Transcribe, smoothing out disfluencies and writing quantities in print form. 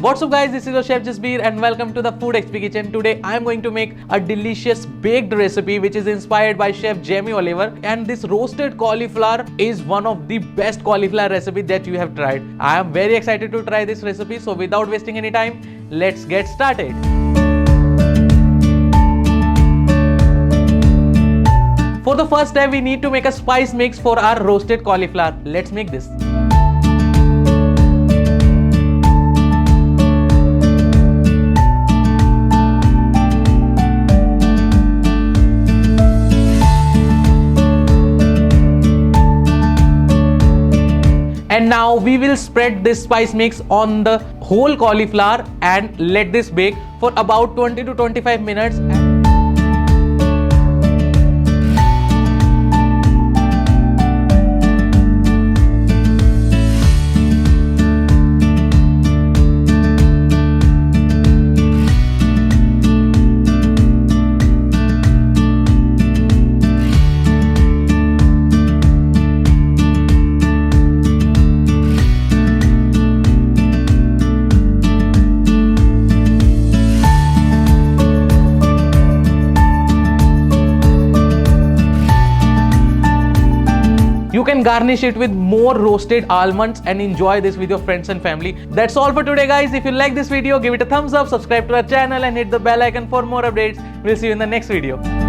What's up guys, this is your chef Jasbir and welcome to the TheFoodXP kitchen. Today I am going to make a delicious baked recipe which is inspired by Chef Jamie Oliver, and this roasted cauliflower is one of the best cauliflower recipe that you have tried. I am very excited to try this recipe, so without wasting any time, let's get started. For the first step, we need to make a spice mix for our roasted cauliflower. Let's make this. And now we will spread this spice mix on the whole cauliflower and let this bake for about 20 to 25 minutes. You can garnish it with more roasted almonds and enjoy this with your friends and family. That's all for today guys. If you like this video, give it a thumbs up, subscribe to our channel and hit the bell icon for more updates. We'll see you in the next video.